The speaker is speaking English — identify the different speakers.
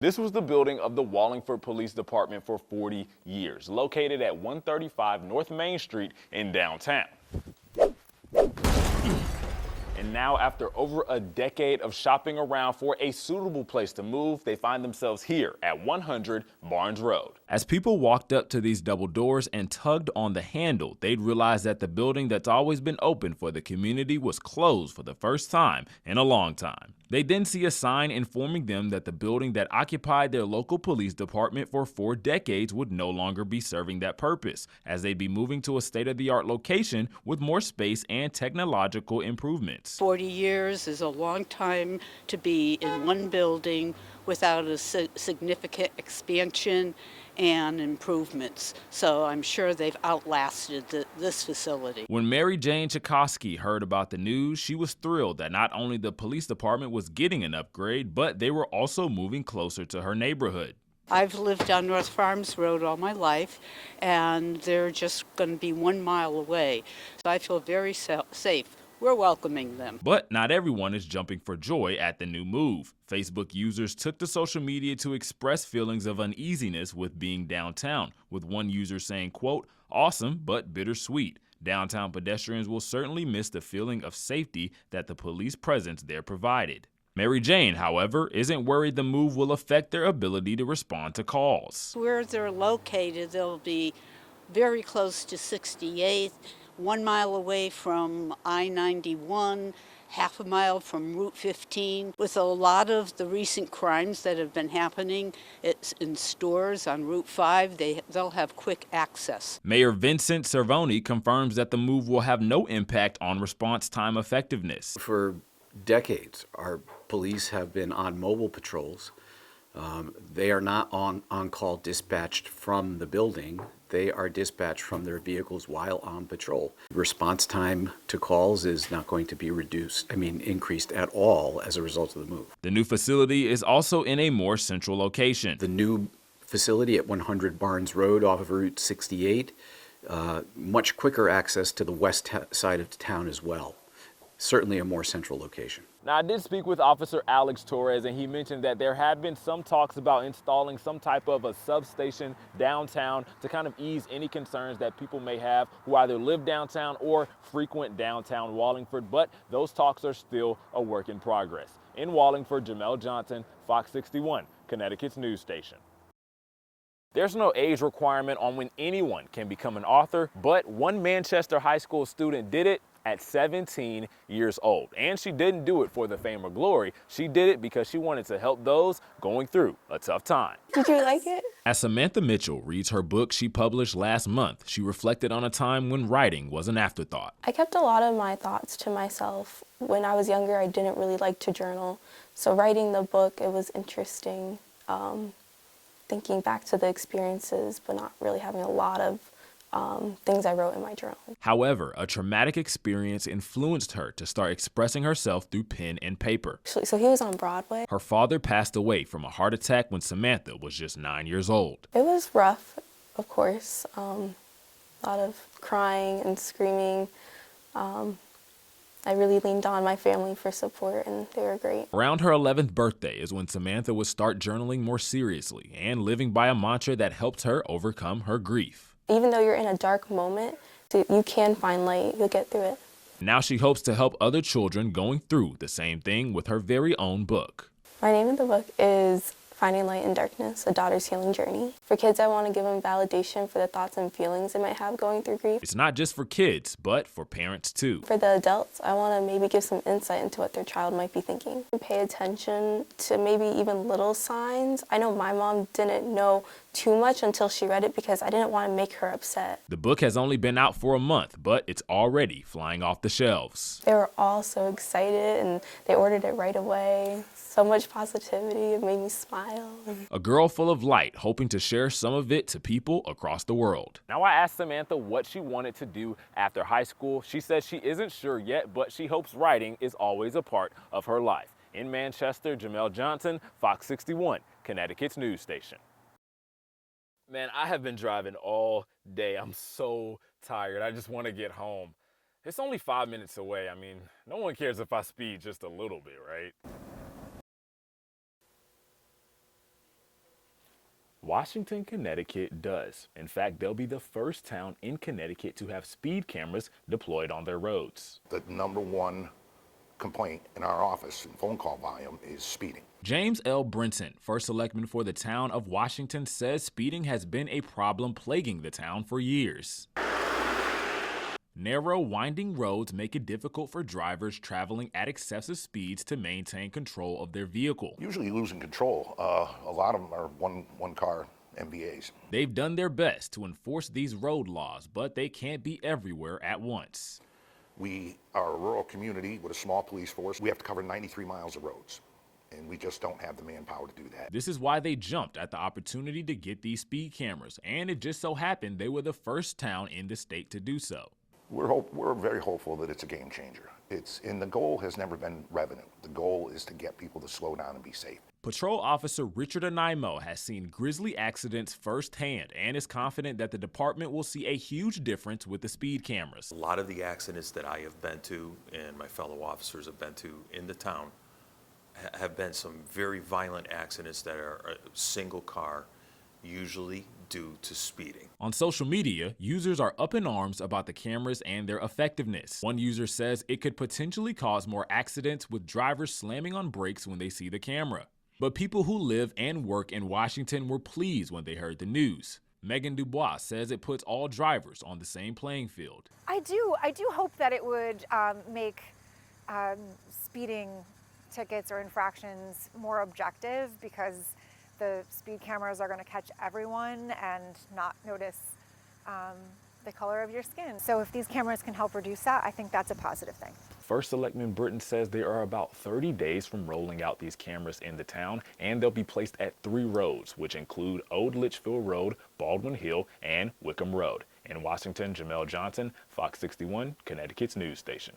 Speaker 1: This was the building of the Wallingford Police Department for 40 years, located at 135 North Main Street in downtown. And now, after over a decade of shopping around for a suitable place to move, they find themselves here at 100 Barnes Road. As people walked up to these double doors and tugged on the handle, they'd realize that the building that's always been open for the community was closed for the first time in a long time. They then see a sign informing them that the building that occupied their local police department for 4 decades would no longer be serving that purpose, as they'd be moving to a state-of-the-art location with more space and technological improvements.
Speaker 2: 40 years is a long time to be in one building without a significant expansion and improvements. So I'm sure they've outlasted this facility.
Speaker 1: When Mary Jane Chakosky heard about the news, she was thrilled that not only the police department was getting an upgrade, but they were also moving closer to her neighborhood.
Speaker 2: I've lived on North Farms Road all my life, and they're just going to be 1 mile away. So I feel very safe. We're welcoming them.
Speaker 1: But not everyone is jumping for joy at the new move. Facebook users took to social media to express feelings of uneasiness with being downtown, with one user saying, quote, "Awesome, but bittersweet. Downtown pedestrians will certainly miss the feeling of safety that the police presence there provided." Mary Jane, however, isn't worried the move will affect their ability to respond to calls.
Speaker 2: Where they're located, they'll be very close to 68th, 1 mile away from I-91, half a mile from Route 15. With a lot of the recent crimes that have been happening, it's in stores on Route 5, they'll have quick access.
Speaker 1: Mayor Vincent Cervoni confirms that the move will have no impact on response time effectiveness.
Speaker 3: For decades, our police have been on mobile patrols. They are not on-call dispatched from the building. They are dispatched from their vehicles while on patrol. Response time to calls is not going to be increased at all as a result of the move.
Speaker 1: The new facility is also in a more central location.
Speaker 3: The new facility at 100 Barnes Road off of Route 68, much quicker access to the west side of town as well. Certainly a more central location.
Speaker 1: Now, I did speak with Officer Alex Torres, and he mentioned that there had been some talks about installing some type of a substation downtown to kind of ease any concerns that people may have who either live downtown or frequent downtown Wallingford, but those talks are still a work in progress. In Wallingford, Jamel Johnson, Fox 61, Connecticut's news station. There's no age requirement on when anyone can become an author, but one Manchester high school student did it at 17 years old. And she didn't do it for the fame or glory. She did it because she wanted to help those going through a tough time.
Speaker 4: Did you like it?
Speaker 1: As Samantha Mitchell reads her book she published last month, she reflected on a time when writing was an afterthought.
Speaker 4: I kept a lot of my thoughts to myself. When I was younger, I didn't really like to journal. So writing the book, it was interesting. Thinking back to the experiences, but not really having a lot of things I wrote in my journal.
Speaker 1: However, a traumatic experience influenced her to start expressing herself through pen and paper.
Speaker 4: So he was on Broadway.
Speaker 1: Her father passed away from a heart attack when Samantha was just 9 years old.
Speaker 4: It was rough, of course. A lot of crying and screaming. I really leaned on my family for support, and they were great.
Speaker 1: Around her 11th birthday is when Samantha would start journaling more seriously and living by a mantra that helped her overcome her grief.
Speaker 4: Even though you're in a dark moment, you can find light. You'll get through it.
Speaker 1: Now she hopes to help other children going through the same thing with her very own book.
Speaker 4: My name of the book is Finding Light in Darkness, A Daughter's Healing Journey. For kids, I want to give them validation for the thoughts and feelings they might have going through grief.
Speaker 1: It's not just for kids, but for parents too.
Speaker 4: For the adults, I want to maybe give some insight into what their child might be thinking. Pay attention to maybe even little signs. I know my mom didn't know too much until she read it because I didn't want to make her upset.
Speaker 1: The book has only been out for a month, but it's already flying off the shelves.
Speaker 4: They were all so excited and they ordered it right away. So much positivity, it made me smile.
Speaker 1: A girl full of light, hoping to share some of it to people across the world. Now, I asked Samantha what she wanted to do after high school. She says she isn't sure yet, but she hopes writing is always a part of her life. In Manchester, Jamel Johnson, Fox 61, Connecticut's news station. Man, I have been driving all day. I'm so tired. I just want to get home. It's only 5 minutes away. I mean, no one cares if I speed just a little bit, right? Washington, Connecticut does. In fact, they'll be the first town in Connecticut to have speed cameras deployed on their roads.
Speaker 5: The number one complaint in our office and phone call volume is speeding.
Speaker 1: James L. Brenton, first selectman for the town of Washington, says speeding has been a problem plaguing the town for years. Narrow, winding roads make it difficult for drivers traveling at excessive speeds to maintain control of their vehicle.
Speaker 5: Usually losing control. A lot of them are one car MVAs.
Speaker 1: They've done their best to enforce these road laws, but they can't be everywhere at once.
Speaker 5: We are a rural community with a small police force. We have to cover 93 miles of roads, and we just don't have the manpower to do that.
Speaker 1: This is why they jumped at the opportunity to get these speed cameras, and it just so happened they were the first town in the state to do so.
Speaker 5: We're very hopeful that it's a game changer. And the goal has never been revenue. The goal is to get people to slow down and be safe.
Speaker 1: Patrol Officer Richard Anaimo has seen grisly accidents firsthand and is confident that the department will see a huge difference with the speed cameras.
Speaker 6: A lot of the accidents that I have been to and my fellow officers have been to in the town have been some very violent accidents that are a single car, usually due to speeding.
Speaker 1: On social media, users are up in arms about the cameras and their effectiveness. One user says it could potentially cause more accidents with drivers slamming on brakes when they see the camera. But people who live and work in Washington were pleased when they heard the news. Megan Dubois says it puts all drivers on the same playing field.
Speaker 7: I do hope that it would make speeding tickets or infractions more objective, because the speed cameras are going to catch everyone and not notice the color of your skin. So if these cameras can help reduce that, I think that's a positive thing.
Speaker 1: First Selectman Britton says they are about 30 days from rolling out these cameras in the town, and they'll be placed at 3 roads, which include Old Litchfield Road, Baldwin Hill, and Wickham Road. In Washington, Jamel Johnson, Fox 61, Connecticut's news station.